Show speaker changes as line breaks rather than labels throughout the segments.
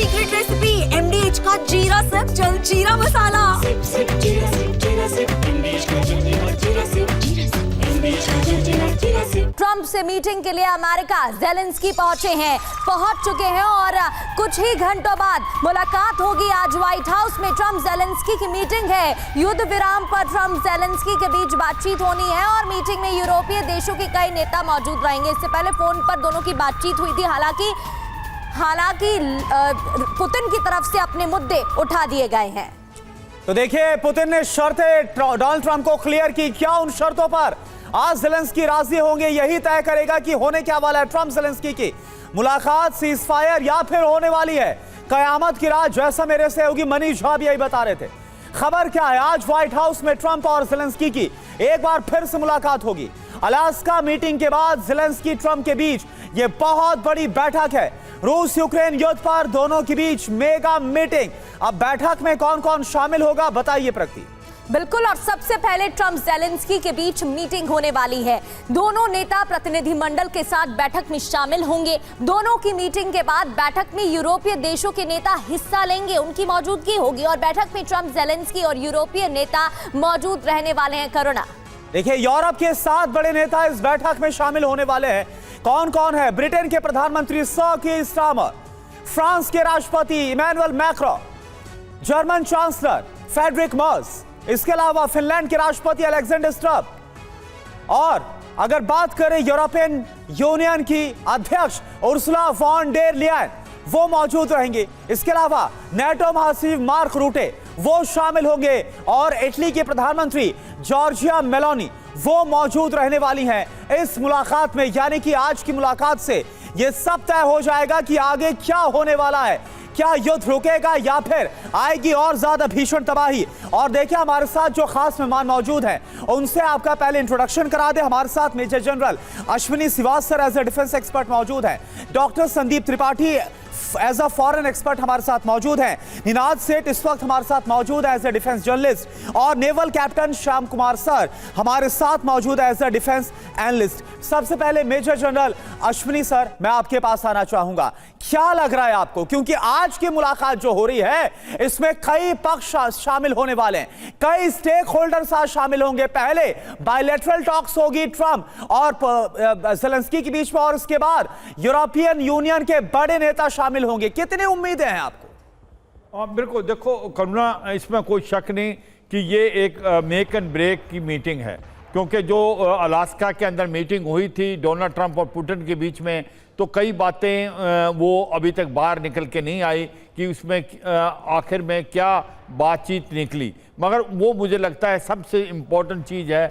Secret recipe MDH का जीरा SIP जल जीरा मसाला।
सिप सिप जीरा सिप MDH का जल जीरा सिप MDH का जल जीरा सिप।
ट्रंप से मीटिंग के लिए अमेरिका ज़ेलेंस्की पहुंच चुके हैं और कुछ ही घंटों बाद मुलाकात होगी। आज व्हाइट हाउस में ट्रंप ज़ेलेंस्की की मीटिंग है। युद्ध विराम पर ट्रंप ज़ेलेंस्की के बीच बातचीत होनी है और मीटिंग में यूरोपीय देशों के कई नेता मौजूद रहेंगे। इससे पहले फोन पर दोनों की बातचीत हुई थी। हालांकि पुतिन की तरफ से अपने मुद्दे उठा दिए गए हैं।
तो देखिए, पुतिन ने शर्तें डोनाल्ड ट्रंप को क्लियर की। क्या उन शर्तों पर आज ज़ेलेंस्की राजी होंगे, यही तय करेगा कि होने क्या वाला है ट्रंप ज़ेलेंस्की की मुलाकात, सीज फायर या फिर होने वाली है कयामत की रात, जैसा मेरे सहयोगी मनीष झा भी यही बता रहे थे। खबर क्या है, आज व्हाइट हाउस में ट्रंप और ज़ेलेंस्की की एक बार फिर से मुलाकात होगी। अलास्का मीटिंग के बाद ज़ेलेंस्की ट्रंप के बीच यह बहुत बड़ी बैठक है। रूस यूक्रेन युद्ध पर दोनों के बीच मेगा मीटिंग। अब बैठक में कौन कौन शामिल होगा, बताइए प्रगति।
बिल्कुल, और सबसे पहले ट्रंप ज़ेलेंस्की के बीच मीटिंग होने वाली है। दोनों नेता प्रतिनिधिमंडल के साथ बैठक में शामिल होंगे। दोनों की मीटिंग के बाद बैठक में यूरोपीय देशों के नेता हिस्सा लेंगे, उनकी मौजूदगी होगी और बैठक में ट्रंप, ज़ेलेंस्की और यूरोपीय नेता मौजूद रहने वाले हैं। करुणा,
देखिए, यूरोप के 7 बड़े नेता इस बैठक में शामिल होने वाले हैं। कौन कौन है? ब्रिटेन के प्रधानमंत्री सर कीर स्टारमर, फ्रांस के राष्ट्रपति Emmanuel Macron, German chancellor Friedrich Merz, इसके अलावा फिनलैंड के राष्ट्रपति अलेक्जेंडर स्टब, और अगर बात करें यूरोपियन यूनियन की अध्यक्ष उर्सुला वॉन डेर लियन, वो मौजूद रहेंगे। इसके अलावा नेटो महासचिव मार्क रूटे वो शामिल होंगे और इटली के प्रधानमंत्री जॉर्जिया मेलोनी वो मौजूद रहने वाली हैं इस मुलाकात में। यानी कि आज की मुलाकात से यह सब तय हो जाएगा कि आगे क्या होने वाला है। क्या युद्ध रुकेगा या फिर आएगी और ज्यादा भीषण तबाही। और देखिए, हमारे साथ जो खास मेहमान मौजूद हैं उनसे आपका पहले इंट्रोडक्शन करा दे। हमारे साथ major general Ashwini Srivastava as a defence expert मौजूद हैं। Doctor Sandeep Tripathi as a foreign expert हमारे साथ मौजूद हैं। निनाद सेठ इस वक्त हमारे साथ मौजूद है एज ए डिफेंस जर्नलिस्ट, और naval captain Shyam Kumar sir हमारे साथ मौजूद है एज ए डिफेंस एनालिस्ट। सबसे पहले मेजर जनरल अश्विनी सर, मैं आपके पास आना चाहूंगा। क्या लग रहा है आपको, क्योंकि आज की मुलाकात जो हो रही है इसमें कई पक्ष शामिल होने वाले हैं, कई स्टेक होल्डर्स आज शामिल होंगे। पहले बायलैटरल टॉक्स होगी ट्रंप और ज़ेलेंस्की के बीच में, और उसके बाद यूरोपियन यूनियन के बड़े नेता शामिल होंगे। कितनी उम्मीदें हैं आपको?
बिल्कुल, देखो करुणा, इसमें कोई शक नहीं कि ये एक मेक एंड ब्रेक की मीटिंग है, क्योंकि जो अलास्का के अंदर मीटिंग हुई थी डोनाल्ड ट्रंप और पुतिन के बीच में, तो कई बातें वो अभी तक बाहर निकल के नहीं आई कि उसमें आखिर में क्या बातचीत निकली। मगर वो मुझे लगता है सबसे इम्पोर्टेंट चीज़ है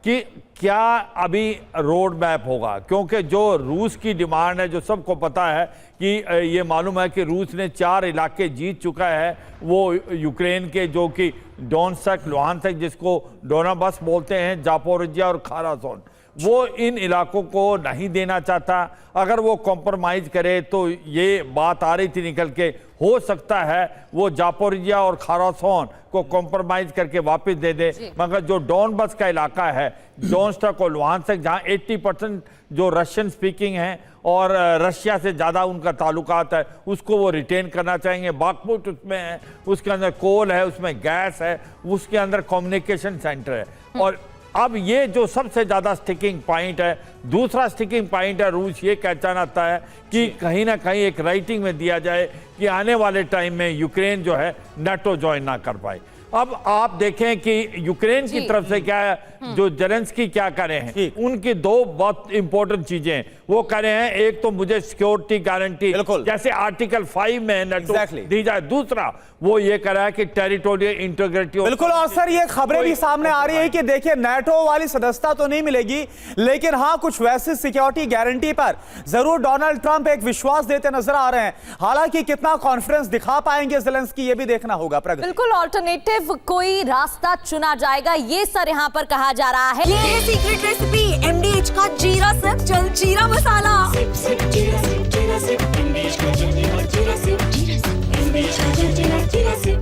कि क्या अभी रोड मैप होगा, क्योंकि जो रूस की डिमांड है, जो सबको पता है कि ये मालूम है कि रूस ने 4 इलाके जीत चुका है। वो यूक्रेन के जो कि डोनेत्स्क, लुहांस्क, जिसको डोनाबस बोलते हैं, जापोरिजिया और खारासोन, वो इन इलाकों को नहीं देना चाहता। अगर वो कॉम्प्रोमाइज़ करे तो ये बात आ रही थी निकल के, हो सकता है वो जापोरिजिया और खारासोन को कॉम्प्रोमाइज़ करके वापस दे दे। मगर जो डोनबस का इलाका है, डोनेत्स्क और लुहांस्क, जहाँ 80% जो रशियन स्पीकिंग हैं और रशिया से ज़्यादा उनका ताल्लुकात है, उसको वो रिटेन करना चाहेंगे। बाखमुट उसमें है, उसके अंदर कोल है, उसमें गैस है, उसके अंदर कम्युनिकेशन सेंटर है। और अब ये जो सबसे ज़्यादा स्टिकिंग पॉइंट है, दूसरा स्टिकिंग पॉइंट है, रूस ये कहना चाहता है कि कहीं ना कहीं एक राइटिंग में दिया जाए कि आने वाले टाइम में यूक्रेन जो है नाटो ज्वाइन ना कर पाए। अब आप देखें कि यूक्रेन की तरफ से क्या है, जो ज़ेलेंस्की क्या कर रहे हैं, उनकी 2 बहुत इंपॉर्टेंट चीजें वो कर रहे हैं। एक तो मुझे सिक्योरिटी गारंटी, जैसे आर्टिकल 5 में नाटो दी जाए। दूसरा वो ये कर रहा है कि टेरिटोरियल इंटीग्रिटी।
बिल्कुल, और सर ये खबरें भी सामने आ रही है कि देखिए, नाटो वाली सदस्यता तो नहीं मिलेगी, लेकिन हाँ कुछ वैसी सिक्योरिटी गारंटी पर जरूर डोनाल्ड ट्रंप एक विश्वास देते नजर आ रहे हैं। हालांकि कितना कॉन्फिडेंस दिखा पाएंगे ज़ेलेंस्की, ये भी देखना होगा।
बिल्कुल, ऑल्टरनेटिव कोई रास्ता चुना जाएगा, ये सर यहाँ पर कहा जा रहा है।
ये है सीक्रेट रेसिपी MDH का जीरा सिप जल जीरा मसाला।
सिप सिप जीरा सिप MDH का जल जीरा सिप MDH का जल जीरा सिप।